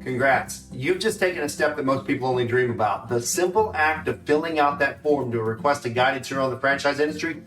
Congrats. You've just taken a step that most people only dream about. The simple act of filling out that form to request a guided tour on the franchise industry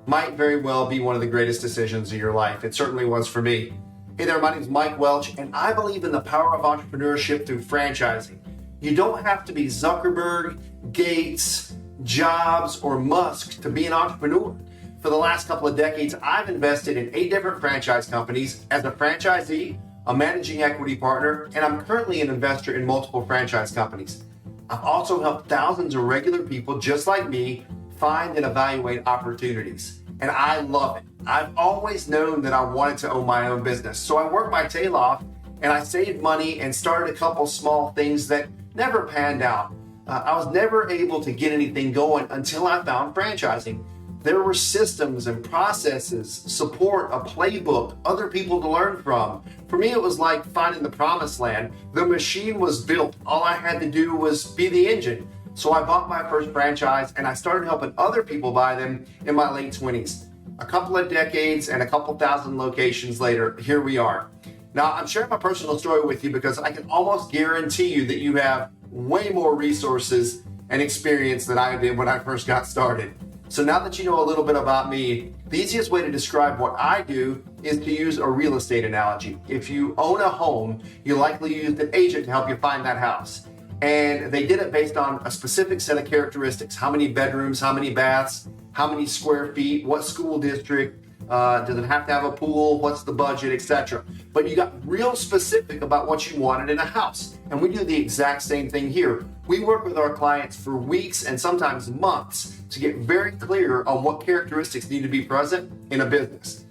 might very well be one of the greatest decisions of your life. It certainly was for me. Hey there, my name is Mike Welch, and I believe in the power of entrepreneurship through franchising. You don't have to be Zuckerberg, Gates, Jobs, or Musk to be an entrepreneur. For the last couple of decades, I've invested in 8 different franchise companies as a franchisee, a managing equity partner, and I'm currently an investor in multiple franchise companies. I've also helped thousands of regular people just like me find and evaluate opportunities, and I love it. I've always known that I wanted to own my own business, so I worked my tail off and I saved money and started a couple small things that never panned out. I was never able to get anything going until I found franchising. There were systems and processes, support, a playbook, other people to learn from. For me, it was like finding the promised land. The machine was built. All I had to do was be the engine. So I bought my first franchise and I started helping other people buy them in my late 20s. A couple of decades and a couple thousand locations later, here we are. Now, I'm sharing my personal story with you because I can almost guarantee you that you have way more resources and experience than I did when I first got started. So now that you know a little bit about me, the easiest way to describe what I do is to use a real estate analogy. If you own a home, you likely used an agent to help you find that house. And they did it based on a specific set of characteristics. How many bedrooms, how many baths, how many square feet, what school district, does it have to have a pool, what's the budget, etc. But you got real specific about what you wanted in a house. And we do the exact same thing here. We work with our clients for weeks and sometimes months to get very clear on what characteristics need to be present in a business.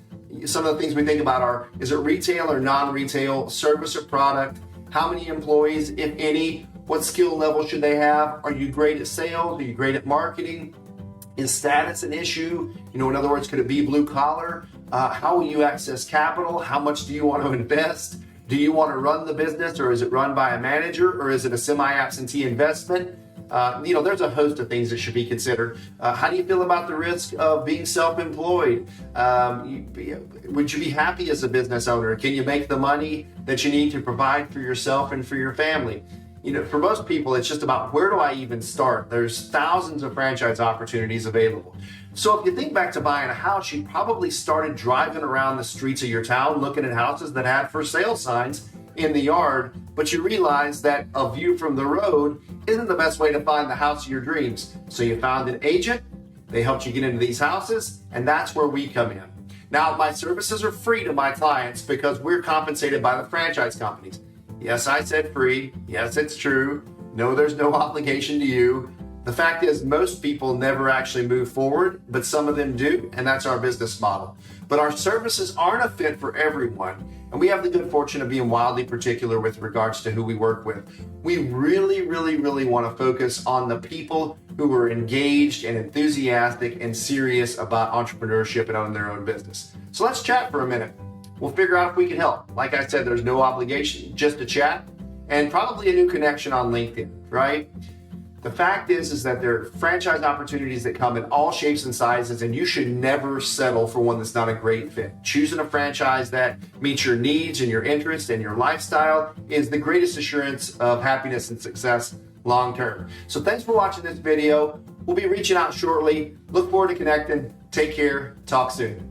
Some of the things we think about are, is it retail or non-retail, service or product, how many employees, if any, what skill level should they have, are you great at sales, are you great at marketing, is status an issue? In other words, could it be blue collar? How will you access capital? How much do you want to invest? Do you want to run the business, or is it run by a manager, or is it a semi-absentee investment? There's a host of things that should be considered. How do you feel about the risk of being self-employed? Would you be happy as a business owner? Can you make the money that you need to provide for yourself and for your family? For most people, it's just about, where do I even start? There's thousands of franchise opportunities available. So if you think back to buying a house, you probably started driving around the streets of your town looking at houses that had for sale signs in the yard, but you realized that a view from the road isn't the best way to find the house of your dreams. So you found an agent, they helped you get into these houses, and that's where we come in. Now, my services are free to my clients because we're compensated by the franchise companies. Yes, I said free. Yes, it's true. No, there's no obligation to you. The fact is, most people never actually move forward, but some of them do, and that's our business model. But our services aren't a fit for everyone, and we have the good fortune of being wildly particular with regards to who we work with. We really, really, really want to focus on the people who are engaged and enthusiastic and serious about entrepreneurship and owning their own business. So let's chat for a minute. We'll figure out if we can help. Like I said, there's no obligation, just a chat, and probably a new connection on LinkedIn, right? The fact is that there are franchise opportunities that come in all shapes and sizes, and you should never settle for one that's not a great fit. Choosing a franchise that meets your needs and your interests and your lifestyle is the greatest assurance of happiness and success long term. So thanks for watching this video. We'll be reaching out shortly. Look forward to connecting. Take care. Talk soon.